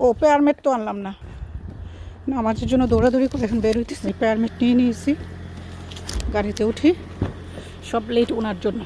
ও পেয়ারমেট তো আনলাম না, নামাজের জন্য দৌড়াদৌড়ি করে এখন বের হইতেছি। পেয়ারমেট নিয়ে নিয়েছি, গাড়িতে উঠি, সব লেট ওনার জন্য।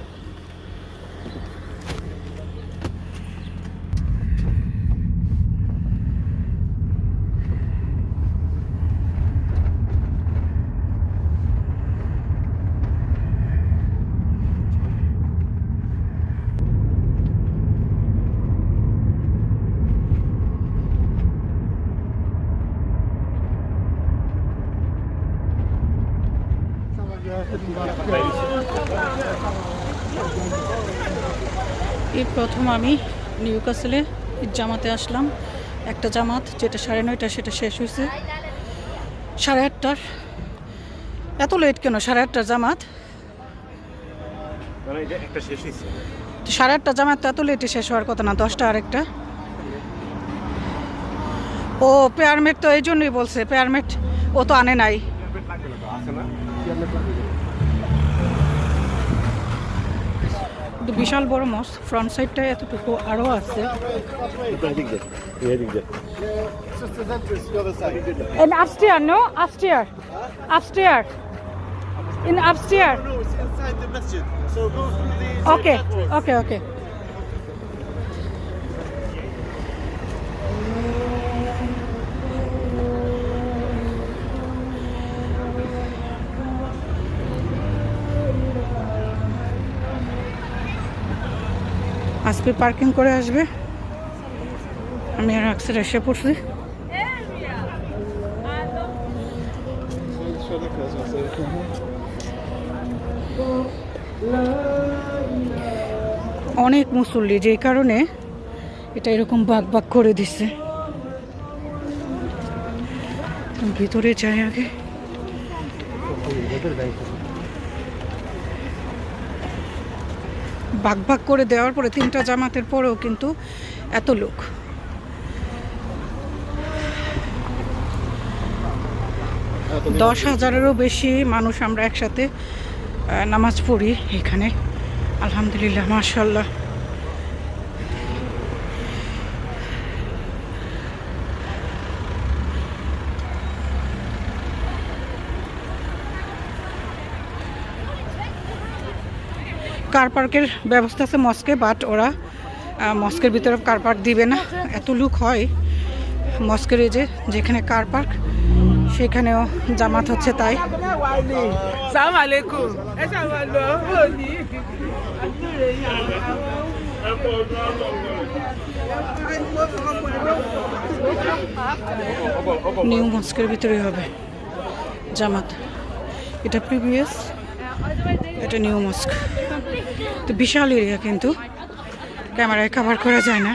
এই প্রথম আমি নিউ ক্যাসেলে জামাতে আসলাম। একটা জামাত যেটা 9:30 সেটা শেষ হয়েছে 8:30। এত লেট কেন? 8:30 জামাত, 8:30 জামাত তো এত লেটে শেষ হওয়ার কথা না, 10টা আরেকটা। ও পেয়ারমেট তো এই জন্যই বলছে, পেয়ারমেট ও তো আনে নাই। বিশাল বড় মস, ফ্রন্ট সাইডটা এতটুকু, আরও আছে। And upstairs, no? Upstairs. Upstairs. In upstairs. No, it's inside the masjid. So go through the Okay, doors. okay, okay. আজকে পার্কিং করে আসবে, আমি আর আকসার এসে পড়ছি। অনেক মুসল্লি, যে কারণে এটা এরকম বাগ বাগ করে দিচ্ছে। ভিতরে যাই আগে। ভাগ ভাগ করে দেওয়ার পরে 3টা জামাতের পরেও কিন্তু এত লোক। Open 10,000-এরও বেশি মানুষ আমরা একসাথে নামাজ পড়ি এখানে, আলহামদুলিল্লাহ, মাশাআল্লাহ। কার পার্কের ব্যবস্থা আছে মস্কে, বাট ওরা মস্কের ভিতরে কার পার্ক দিবে না, এত লোক হয়। মস্কের এই যে যেখানে কার পার্ক, সেখানেও জামাত হচ্ছে তাই। Assalamu alaikum. Ẹ ṣàwọn lọ òní. New মস্কের ভিতরে হবে জামাত, এটা প্রিভিয়াস, এটা নিউ মস্ক। তো বিশাল এরিয়া, কিন্তু ক্যামেরায় কভার করা যায় না।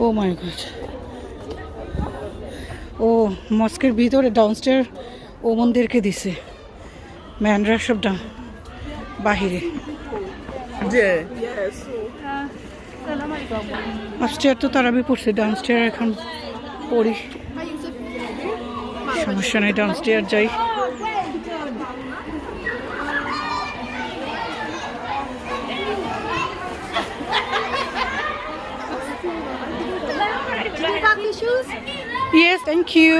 ও মাই গড, ও মস্কের ভিতরে ডাউনস্টেয়ার ওমনদেরকে দিছে, ম্যানরা সব বাহিরে। আপস্টেয়ার তো তারাবি পড়ছে, ডাউনস্টেয়ার এখন পড়ি, সমস্যা নেই, ডাউনস্টেয়ার যাই। Shoes? Yes, thank you.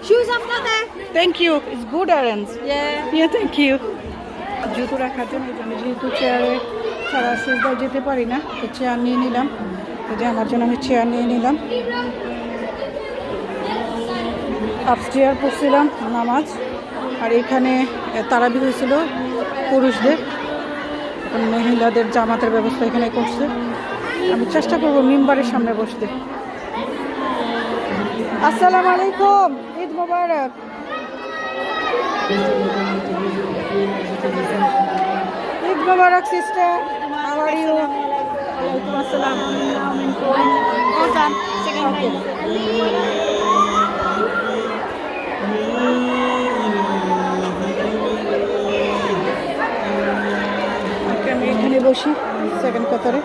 Shoes after that? Thank you. It's good errands. Yeah. Yeah, thank you. জুতো রাখার জন্য আমি যেহেতু চেয়ারে ছাড়া সিজদায় যেতে পারি না, তো চেয়ার নিয়ে নিলাম। এই যে আমার জন্য আমি চেয়ার নিয়ে নিলাম। আপস্টেয়ার পড়ছিলাম নামাজ, আর এখানে তারাবি হয়েছিল পুরুষদের, এখন মহিলাদের জামাতের ব্যবস্থা এখানে করছে। আমি চেষ্টা করবো মিম্বারের সামনে বসতে। আসসালামু আলাইকুম, ঈদ মোবারক। ঈদ মোবারক সিস্টার, হাউ আর ইউ? ওয়ালাইকুম আসসালাম। All done. Second Okay. আমি এখানে বসি সেকেন্ড কাতারে।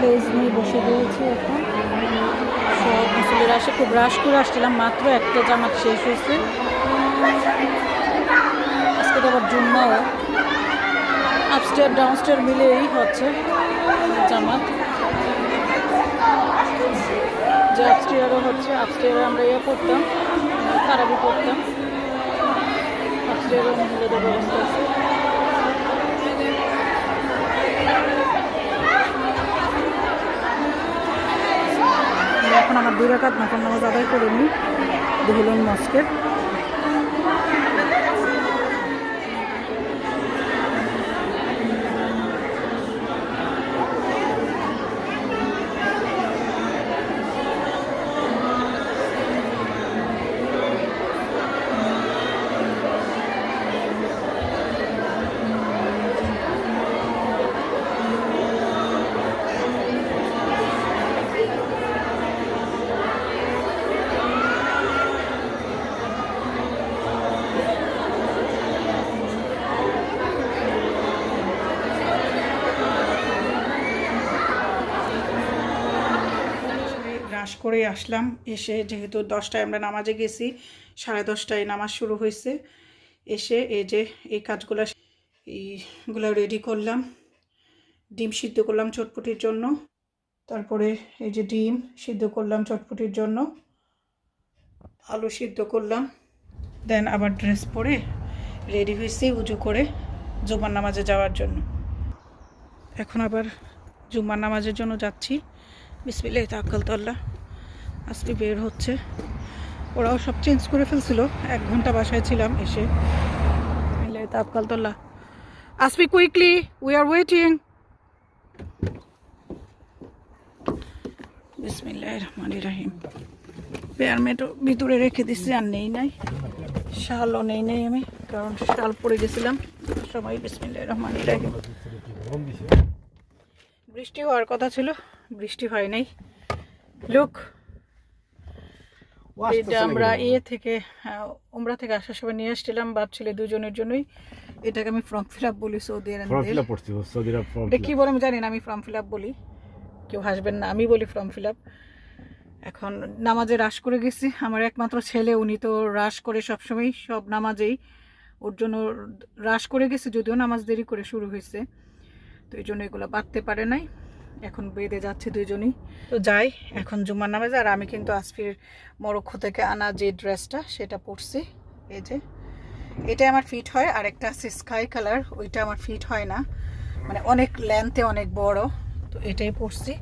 লেজ নিয়ে বসে রয়েছে এখন সব মুসলিরা আসে। খুব রাশ করে আসছিলাম, মাত্র একটা জামাত শেষ হয়েছে। আজকে তো আবার জুম্মাও, আপস্টেয়ার ডাউনস্টেয়ার মিলেই হচ্ছে জামাত। যে আপস্টেয়ারও হচ্ছে, আপস্টেয়ারে আমরা ইয়ে পড়তাম, তারাবি পড়তাম। আপস্টেয়ারের মহিলাদের ব্যবস্থা আছে। এখন আমার 2 রাকাত নফল নামাজ আদায় করে নিই দুহুলন মস্কের। রাশ করে আসলাম, এসে যেহেতু 10টায় আমরা নামাজে গেছি, 10:30টায় নামাজ শুরু হয়েছে। এসে এই যে এই এইগুলো রেডি করলাম। ডিম সিদ্ধ করলাম চটপটির জন্য, তারপরে এই যে ডিম সিদ্ধ করলাম চটপটির জন্য, আলু সিদ্ধ করলাম। দেন আবার ড্রেস পরে রেডি হয়েছি উজু করে জুমার নামাজে যাওয়ার জন্য। এখন আবার জুমার নামাজের জন্য যাচ্ছি। বিসমিল্লাহ তাওয়াক্কালতু আল্লাহ। আজকে বের হচ্ছে। ওরাও সব চেঞ্জ করে ফেলছিল, 1 ঘন্টা বাসায় ছিলাম এসে। বিসমিল্লাহ তাওয়াক্কালতু আল্লাহ। আসবি কুইকলি, উই আর ওয়েটিং। বিসমিল্লাহির রহমানির রহিম। পেয়ারমেটও ভিতরে রেখে দিচ্ছি, আর নাই শালও নেই আমি, কারণ শাল পরে গেছিলাম সময়। বিসমিল্লাহির রহমানির রহিম। বৃষ্টি হওয়ার কথা ছিল, বৃষ্টি হয় নাই। লুক, এটা আমরা থেকে উমরা থেকে আসার সময় নিয়ে আসছিলাম, বাপ ছেলে 2 জনের জন্যই। এটাকে আমি ফর্ম ফিল আপ বলি সৌদি আরবে। কি বলে আমি জানি না, আমি ফর্ম ফিল আপ বলি, কেউ হাসবেন না, আমি বলি ফর্ম ফিল আপ। এখন নামাজে রাশ করে গেছি। আমার একমাত্র ছেলে, উনি তো রাশ করে সবসময়, সব নামাজেই। ওর জন্য রাশ করে গেছি, যদিও নামাজ দেরি করে শুরু হয়েছে, তো এই জন্য এগুলো বাঁধতে পারে নাই। এখন বেঁধে যাচ্ছে 2 জনই। তো যাই এখন জুম্মার নামাজে। আর আমি কিন্তু আসফির মরক্কো থেকে আনা যে ড্রেসটা সেটা পরছি। এই যে এটা আমার ফিট হয়, আর একটা আছে স্কাই কালার, ওইটা আমার ফিট হয় না, মানে অনেক লেন্থে অনেক বড়, তো এটাই পরছি।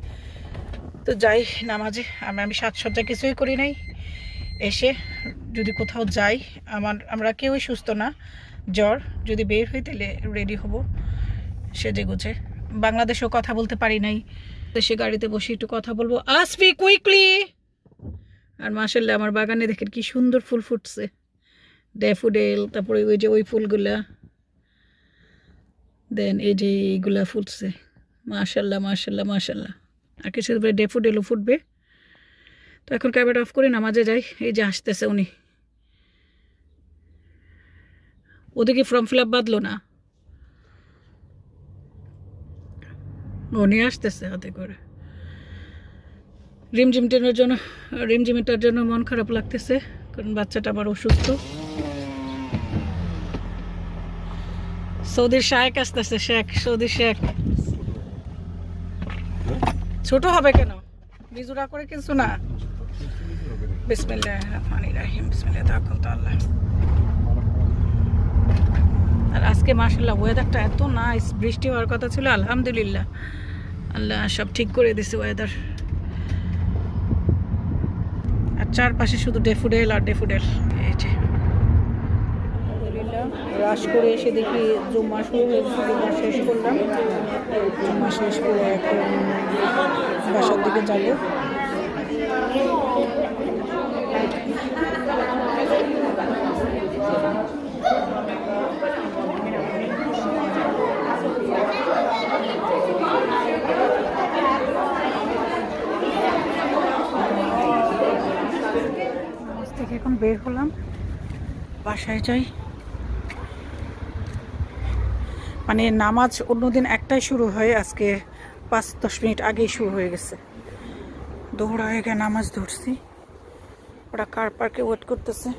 তো যাই নামাজে। আমি সাজসজ্জা কিছুই করি নাই। এসে যদি কোথাও যাই, আমরা কেউই সুস্থ না, জ্বর, যদি বের হই তাহলে রেডি হব সেজে গুছে। বাংলাদেশেও কথা বলতে পারি নাই, দেশে গাড়িতে বসে একটু কথা বলবো। আসবি কুইকলি। আর মাশাআল্লাহ আমার বাগানে দেখেন কি সুন্দর ফুল ফুটছে, ড্যাফোডিল, তারপরে ওই যে ওই ফুলগুলা, দেন এই যে এইগুলা ফুটছে। মাশাআল্লাহ মাশাআল্লাহ মাশাআল্লাহ। আর কিছু ড্যাফোডিলও ফুটবে। তো এখন ক্যামেরা অফ করে নামাজে যাই। এই যে আসতেছে উনি, ওদিকে ফর্ম ফিল আপ বাঁধলো না, উনি আসতেছে হাতে করে। রিমঝিমটার জন্য মন খারাপ লাগতেছে, কারণ বাচ্চাটা আবার অসুস্থ। সৌদির শেখ আসতেছে, সৌদির শেখ। ছোট হবে কেন, বিজুরা করে কিছু না। বিসমিল্লাহির রহমানির রহিম। বিসমিল্লাহ তাওয়াক্কালতু আল্লাহ। আর আজকে মাশাআল্লাহ ওয়েদারটা এত নাইস। বৃষ্টি হওয়ার কথা ছিল, আলহামদুলিল্লাহ আল্লাহ সব ঠিক করে দিছে ওয়েদার। আর চারপাশে শুধু ড্যাফোডিল আর ড্যাফোডিল। এই যে আলহামদুলিল্লাহ রাশ করে এসে দেখি জুম্মা শুরু হয়েছে। জুম্মা শেষ করলাম, জুম্মা শেষ করে এখন বাসার দিকে যাবো। এখন বের হলাম, বাসায় যাই। মানে নামাজ অন্যদিন একটাই শুরু হয়, আজকে 5-10 মিনিট আগেই শুরু হয়ে গেছে। দৌড়ায় গিয়ে নামাজ ধরছি, ওরা কার পার্কে ওয়েট করতেছে।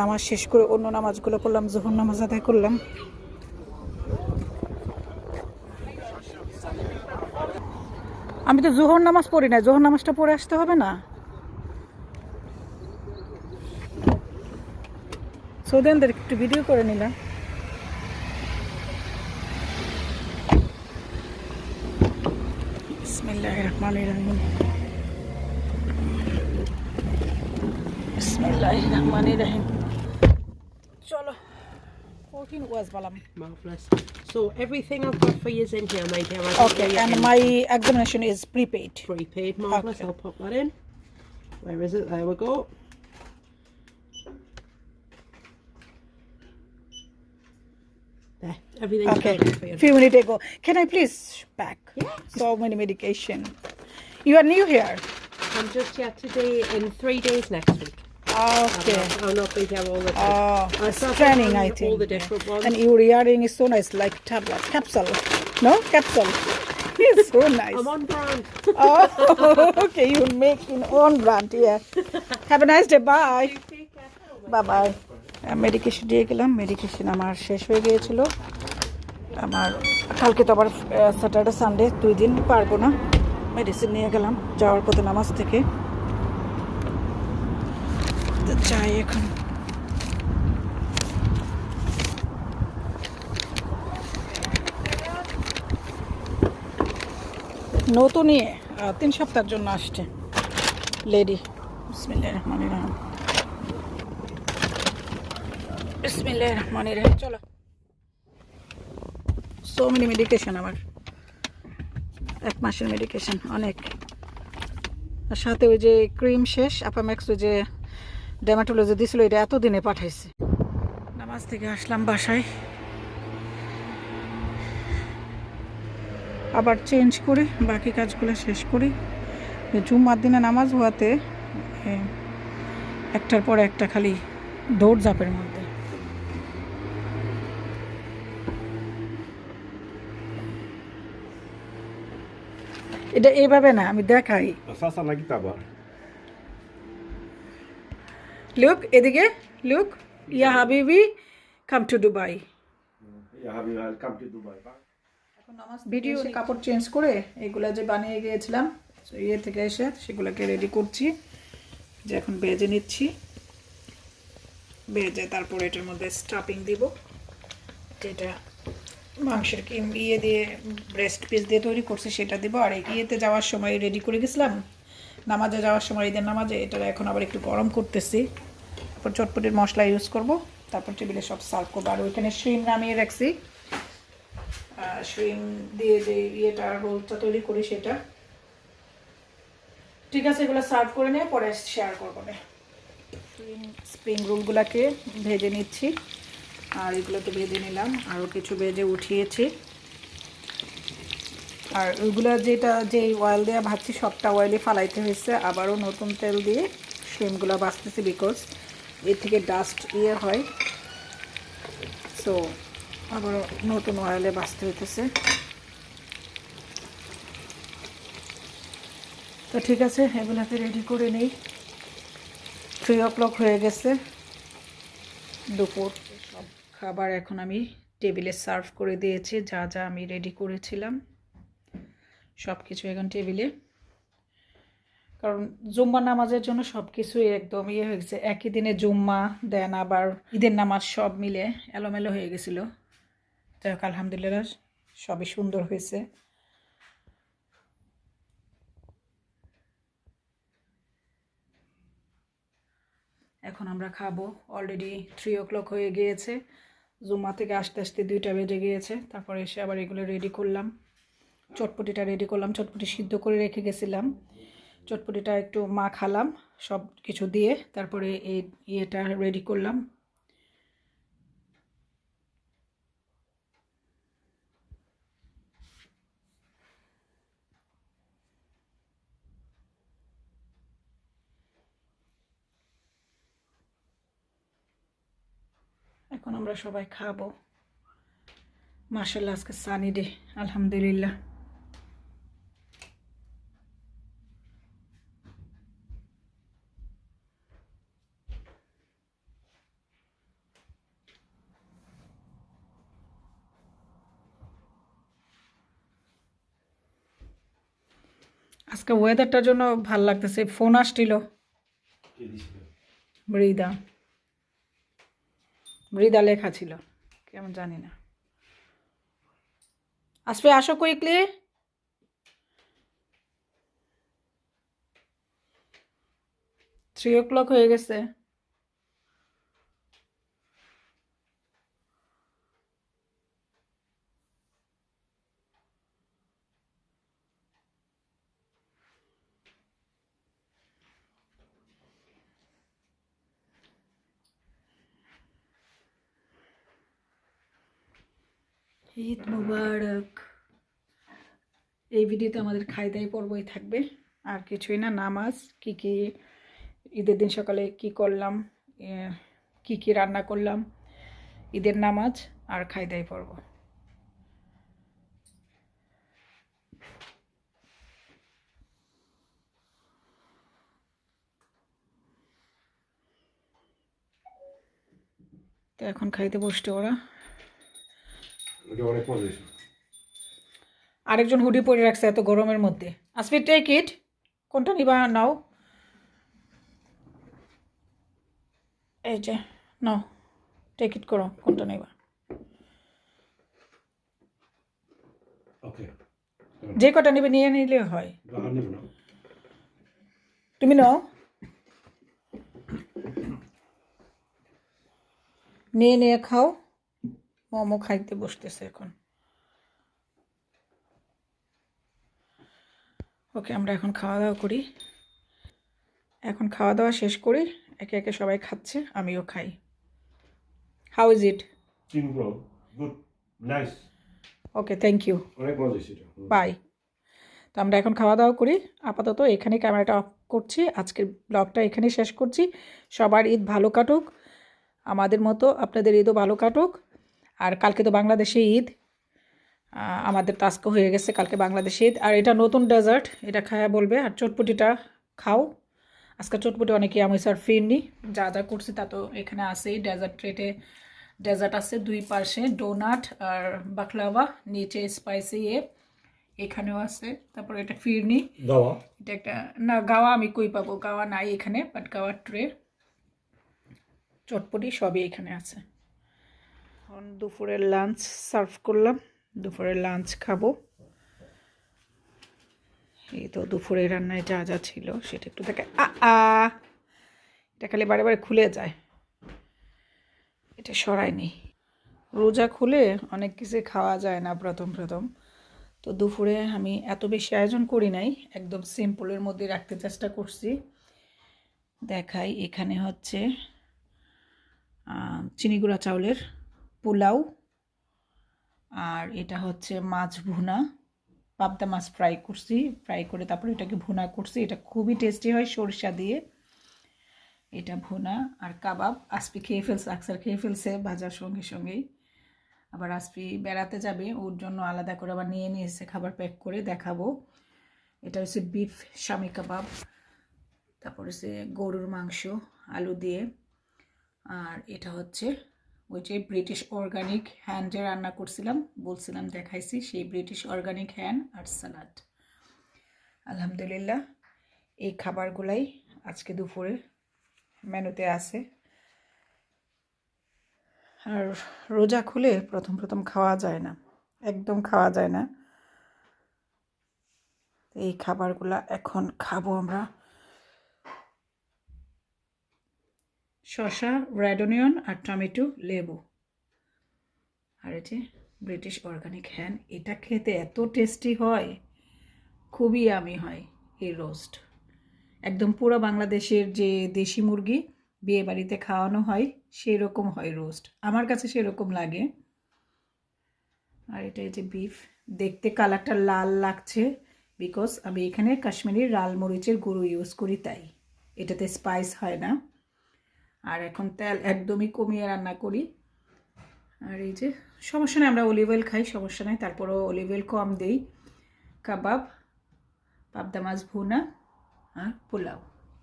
নামাজ শেষ করে অন্য নামাজগুলো করলাম, যোহর নামাজ আদায় করলাম। আমি তো যোহর নামাজ পড়ি না, যোহর নামাজটা পড়ে আসতে হবে না? সৌদিয়ানদের একটু ভিডিও করে নিলাম। বিসমিল্লাহির রহমানির রহিম। বিসমিল্লাহির রহমানির রহিম। চলো 14 ওয়াজ বালাম। Marvellous. So everything I've got for you is in here, my dear. Okay, and my examination is prepaid. Prepaid, marvellous. Okay. I'll pop that in. Where is it? There we go. There, everything's Okay, ready for you. few minutes ago. Can I please pack? Yeah. So many medication. You are new here. I'm just here today in 3 days next week. Okay. I'll not be here all the time. Oh, it's start training, on I think. all the different ones. And your earring is so nice, like tablet, capsule. No, capsule. It's so nice. I'm on brand. Oh, okay. You make in own brand, yeah. Have a nice day. Bye. Bye bye. Medication দিয়ে গেলাম, medication আমার শেষ হয়ে গিয়েছিল। আমার কালকে তো আবার স্যাটারডে সানডে 2 দিন পারবো না। মেডিসিন নিয়ে গেলাম যাওয়ার পথে নামাজ থেকে। তো যাই এখন। নতুনই 3 সপ্তাহের জন্য আসছে লেডি। বিসমিল্লাহির রহমানির রহিম। বিসমিল্লাহির রহমানির রহিম। চলো। সো মেনি মেডিকেশন আমার, 1 মাসের মেডিকেশন অনেক। আর সাথে ওই যে ক্রিম শেষ, আপাম্যাক্স ওই যে ডেমাটোলজি দিছিল, এটা এত দিনে পাঠাইছে। নামাজ থেকে আসলাম বাসায়, আবার চেঞ্জ করি, বাকি কাজগুলো শেষ করি। জুম্মার দিনে নামাজ হওয়াতে একটার পর একটা খালি দৌড়ঝাঁপের মধ্যে। এটা এইভাবে না, আমি দেখাই। Sasa na kitaba. লুক এদিকে, লুক, ইয়া হাবিবি come to Dubai. Yeah, have you come to Dubai? Video কাপড় চেঞ্জ করে এগুলা যে বানিয়ে গিয়েছিলাম ইয়ে থেকে এসে সেগুলোকে রেডি করছি, যে এখন ভেজে নিচ্ছি। ভেজে তারপর এটার মধ্যে স্টাফিং দিব, যেটা মাংসের ইয়ে দিয়ে ব্রেস্ট পিস দিয়ে তৈরি করছি সেটা দিব। আর ইয়েতে যাওয়ার সময় রেডি করে গেছিলাম, নামাজে যাওয়ার সময়, ঈদের নামাজে। এটা এখন আবার একটু গরম করতেছি, তারপর চটপটির মশলা ইউজ করব, তারপর টেবিলে সব সার্ভ করবো। আর ওইখানে শ্রিম নামিয়ে রাখছি, শ্রিম দিয়ে যে ইয়েটা রোলটা তৈরি করি সেটা। ঠিক আছে, এগুলো সার্ভ করে নিয়ে পরে শেয়ার করবো না। স্প্রিং রোলগুলোকে ভেজে নিচ্ছি, আর এগুলোকে ভেজে নিলাম, আরও কিছু ভেজে উঠিয়েছি। আর ওইগুলো যেটা যে অয়েল দিয়ে ভাজছি সবটা অয়েলই ফালাইতে হয়েছে, আবারও নতুন তেল দিয়ে শ্রিমগুলো ভাজতেছি, বিকজ এর থেকে ডাস্ট ইয়ে হয়। সো আবারও নতুন অয়েলে ভাজতে হইতেছে। তো ঠিক আছে, এগুলোকে রেডি করে নেই। 3 o'clock হয়ে গেছে দুপুর। সব খাবার এখন আমি টেবিলে সার্ভ করে দিয়েছি, যা যা আমি রেডি করেছিলাম সব কিছু এখন টেবিলে। কারণ জুম্মা নামাজের জন্য সব কিছুই একদম ইয়ে হয়ে গেছে, একই দিনে জুম্মা দেন আবার ঈদের নামাজ, সব মিলে এলোমেলো হয়ে গেছিলো। যাই হোক, আলহামদুলিল্লাহ সবই সুন্দর হয়েছে। এখন আমরা খাবো। অলরেডি 3 o'clock হয়ে গিয়েছে, জুম্মা থেকে আসতে আসতে 2টা বেজে গিয়েছে। তারপরে এসে আবার এগুলো রেডি করলাম, চটপটিটা রেডি করলাম। চটপটি সিদ্ধ করে রেখে গেছিলাম, চটপটিটা একটু মাখালাম সব কিছু দিয়ে, তারপরে এই ইয়েটা রেডি করলাম। এখন আমরা সবাই খাবো। মাশাআল্লাহ আজকে সানি ডে, আলহামদুলিল্লাহ। আজকে ওয়েদারটার জন্য ভাল লাগতেছে। ফোন আসছিল মৃদা, মৃদা লেখা ছিল, কেমন জানি না। আসবে, আসো কুইকলি। থ্রি ও ক্লক হয়ে গেছে। ঈদ মুবারক। এই ভিডিওতে আমাদের খাই দাই পর্বই থাকবে, আর কিছুই না। নামাজ, কি কি ঈদের দিন সকালে কি করলাম, কি কি রান্না করলাম, ঈদের নামাজ আর খাই দাই পর্ব। তো এখন খাইতে বসতে ওরা। ওটা অনেক মজা হয়েছে। আরেকজন হুডি পরে রাখছে এত গরমের মধ্যে। আসবি, টেক ইট। কোনটা নিবা নাও, এই যে নাও, টেক ইট করো, কোনটা নিবা। ওকে, যে কটা নিবে নিয়ে নিলে হয়। আর নেব না। তুমি নাও, নিয়ে নিয়ে খাও। মোমো খাইতে বসতেছে এখন। ওকে, আমরা এখন খাওয়া দাওয়া করি। এখন খাওয়া দাওয়া শেষ করি, একে একে সবাই খাচ্ছে, আমিও খাই। How is it? চিং bro, good, nice. Okay, thank you, অনেক মজা হয়েছে এটা। বাই। তো আমরা এখন খাওয়া দাওয়া করি। আপাতত এখানেই ক্যামেরাটা অফ করছি, আজকের ব্লগটা এখানেই শেষ করছি। সবার ঈদ ভালো কাটুক, আমাদের মতো আপনাদের ঈদও ভালো কাটুক। আর কালকে তো বাংলাদেশে ঈদ, আমাদের তো আজকে হয়ে গেছে, কালকে বাংলাদেশে ঈদ। আর এটা নতুন ডেজার্ট, এটা খায়া বলবে। আর চটপটিটা খাও, আজকে চটপটি অনেকে আমি স্যার ফিরনি, যা যা করছি তা তো এখানে আসেই। ডেজার্ট ট্রেটে ডেজার্ট আছে, দুই পাশে ডোনাট আর বাকলাওয়া, নিচে স্পাইসি এখানেও আছে। তারপর এটা ফিরনি, দাওয়া এটা একটা না, গাওয়া আমি কই পাবো, গাওয়া নাই এখানে, বাট গাওয়ার ট্রে, চটপটি সবই এখানে আছে। এখন দুপুরের লাঞ্চ সার্ভ করলাম, দুপুরের লাঞ্চ খাবো। এই তো দুপুরের রান্নায় যা যা ছিল সেটা একটু দেখে। এটা খালি বারে বারে খুলে যায়, এটা সরায়নি। রোজা খুলে অনেক কিছু খাওয়া যায় না প্রথম প্রথম। তো দুপুরে আমি এত বেশি আয়োজন করি নাই, একদম সিম্পলের মধ্যে রাখতে চেষ্টা করছি। দেখাই, এখানে হচ্ছে চিনি গুঁড়া চাউলের পোলাও, আর এটা হচ্ছে মাছ ভুনা, পাবদা মাছ ফ্রাই করছি, ফ্রাই করে তারপরে এটাকে ভুনা করছি। এটা খুবই টেস্টি হয় সরিষা দিয়ে, এটা ভুনা। আর কাবাব, আসপি খেয়ে ফেলছে, আকসার খেয়ে ফেলছে ভাজার সঙ্গে সঙ্গেই। আবার আসপি বেড়াতে যাবে, ওর জন্য আলাদা করে আবার নিয়ে নিয়েছে খাবার প্যাক করে, দেখাবো। এটা হচ্ছে বিফ শামি কাবাব, তারপর হচ্ছে গরুর মাংস আলু দিয়ে। আর এটা হচ্ছে ওই যে ব্রিটিশ অর্গানিক হ্যান্ডে রান্না করছিলাম, বলছিলাম দেখাইছি, সেই ব্রিটিশ অর্গানিক হ্যান্ড আর সালাড। আলহামদুলিল্লাহ, এই খাবারগুলাই আজকে দুপুরে মেনুতে আছে। আর রোজা খুলে প্রথম প্রথম খাওয়া যায় না, একদম খাওয়া যায় না। এই খাবারগুলা এখন খাবো আমরা। শসা, রেড অনিয়ন আর টমেটো, লেবু। আর এই যে ব্রিটিশ অর্গানিক হ্যান্ড, এটা খেতে এত টেস্টি হয়, খুবই ইয়ামি হয়। এই রোস্ট একদম পুরো বাংলাদেশের যে দেশি মুরগি বিয়ে বাড়িতে খাওয়ানো হয় সেই রকম হয় রোস্ট, আমার কাছে সেরকম লাগে। আর এটা এই যে বিফ, দেখতে কালারটা লাল লাগছে বিকজ আমি এখানে কাশ্মীরি লাল মরিচের গুঁড়ো ইউজ করি, তাই এটাতে স্পাইস হয় না। আর এখন তেল একদমই কমিয়ে রান্না করি, আর এই যে সমস্যা নেই, আমরা অলিভ অয়েল খাই, সমস্যা নেই, তারপরও অলিভ অয়েল কম দিই। কাবাব, পাবদা মাছ ভুনা আর পোলাও,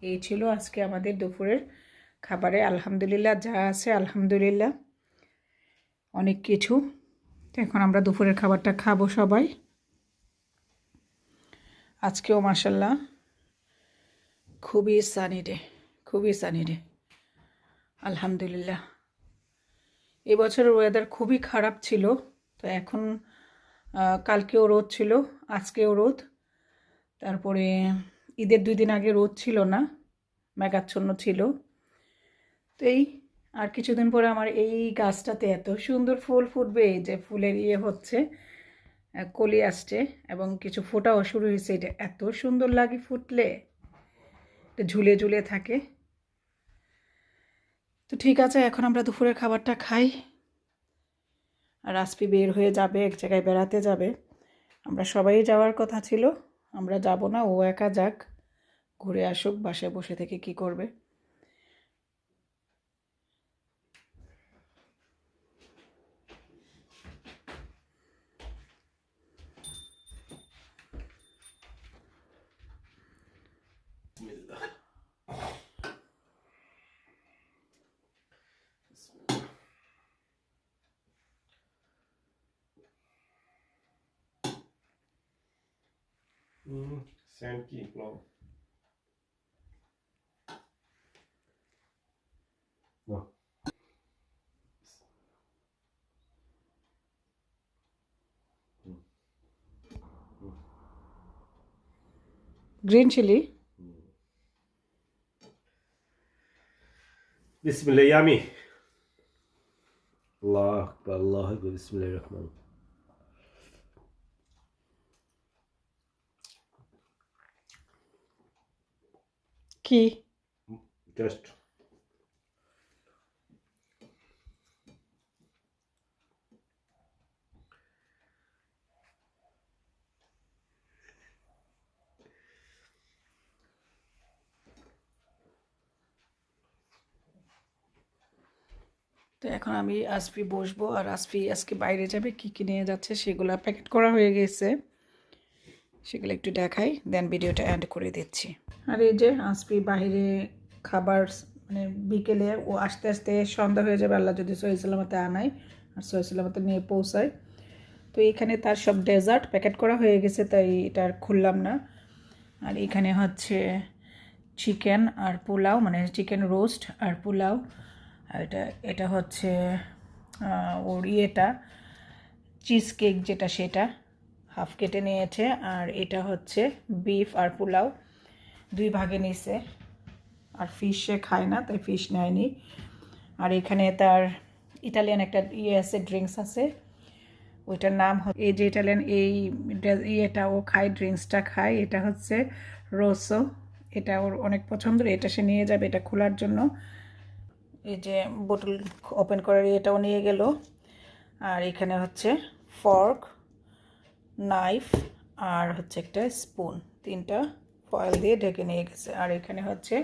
এই ছিল আজকে আমাদের দুপুরের খাবারে। আলহামদুলিল্লাহ, যা আছে আলহামদুলিল্লাহ, অনেক কিছু। তো এখন আমরা দুপুরের খাবারটা খাবো সবাই। আজকেও মাশাল্লাহ খুবই সানি ডে, খুবই সানি ডে, আলহামদুলিল্লাহ। এবছরের ওয়েদার খুবই খারাপ ছিল, তো এখন কালকেও রোদ ছিল, আজকেও রোদ, তারপরে ঈদের 2 দিন আগে রোদ ছিল না, মেঘাচ্ছন্ন ছিল। তো এই আর কিছুদিন পরে আমার এই গাছটাতে এত সুন্দর ফুল ফুটবে, এই যে ফুলের হচ্ছে, কলি আসছে এবং কিছু ফোটাও শুরু হয়েছে। এটা এত সুন্দর লাগে ফুটলে, এটা ঝুলে ঝুলে থাকে। তো ঠিক আছে, এখন আমরা দুপুরের খাবারটা খাই। আর আসপি বের হয়ে যাবে, এক জায়গায় বেড়াতে যাবে। আমরা সবাই যাওয়ার কথা ছিল, আমরা যাব না, ও একা যাক, ঘুরে আসুক, বাসায় বসে থেকে কি করবে। Sand key flow. No. Green chilli, Bismillah, yummy. Allah Akbar, Allah Akbar, Bismillahirrahman. কি Just. তো এখন আমি আসফি বসবো, আর আসফি আজকে বাইরে যাবে, কি কি নিয়ে যাচ্ছে সেগুলো প্যাকেট করা হয়ে গেছে, সেগুলো একটু দেখাই, দেন ভিডিওটা এন্ড করে দিচ্ছি। আর এই যে আসফি বাইরে খাবার, মানে বিকেলে ও আস্তে আস্তে সন্ধ্যা হয়ে যাবে, আল্লাহ যদি সহি সালামতে আনায় আর সহি সালামতে নিয়ে পৌঁছায়। তো এখানে তার সব ডেজার্ট প্যাকেট করা হয়ে গেছে, তাই এটা আর খুললাম না। আর এখানে হচ্ছে চিকেন আর পোলাও, মানে চিকেন রোস্ট আর পোলাও। আর এটা হচ্ছে ওর চিজ কেক যেটা, সেটা হাফ কেটে নিয়েছে। আর এটা হচ্ছে বিফ আর পোলাও 2 ভাগে নিছে, আর ফিশ সে খায় না, তাই ফিশ নেয়নি। আর এখানে তার ইটালিয়ান একটা আছে, ড্রিঙ্কস আছে, ওইটার নাম এই যে ইটালিয়ান এটা ও খায়, ড্রিঙ্কসটা খায়, এটা হচ্ছে রোসো, এটা ওর অনেক পছন্দের, এটা সে নিয়ে যাবে, এটা খোলার জন্য। এই যে বোতল ওপেন করার এটাও নিয়ে গেল। আর এখানে হচ্ছে ফর্ক, নাইফ আর হচ্ছে একটা স্পুন, 3টা ফয়েল দিয়ে ঢেকে নিয়ে গেছে। আর এখানে হচ্ছে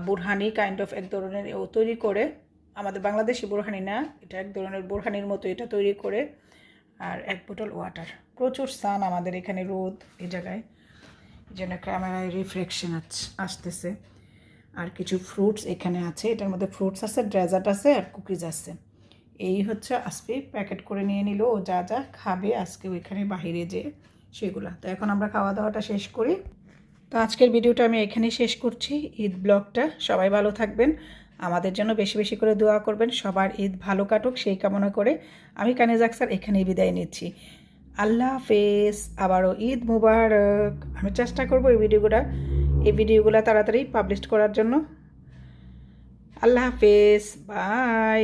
বুরহানি কাইন্ড অফ এক ধরনের ও তৈরি করে, আমাদের বাংলাদেশি বুরহানি না, এটা এক ধরনের বুরহানির মতো এটা তৈরি করে। আর 1 বোতল ওয়াটার। প্রচুর সান আমাদের এখানে, রোদ এই জায়গায়, এই জন্য ক্যামেরায় রিফ্লেকশন আসতেছে। আর কিছু ফ্রুটস এখানে আছে, এটার মধ্যে ফ্রুটস আছে, ডেজার্ট আছে আর কুকিজ আছে। এই হচ্ছে আসফি প্যাকেট করে নিয়ে নিল, ও যা যা খাবে আজকে ওইখানে বাহিরে যে সেগুলা। তো এখন আমরা খাওয়া দাওয়াটা শেষ করি। তো আজকের ভিডিওটা আমি এখানেই শেষ করছি, ঈদ ব্লগটা। সবাই ভালো থাকবেন, আমাদের জন্য বেশি বেশি করে দোয়া করবেন, সবার ঈদ ভালো কাটুক সেই কামনা করে আমি কানিজ আক্তার এখানেই বিদায় নিচ্ছি। আল্লাহ হাফেজ, আবারও ঈদ মুবারক। আমি চেষ্টা করবো এই ভিডিওগুলো তাড়াতাড়ি পাবলিশ করার জন্য। আল্লাহ হাফেজ, বাই।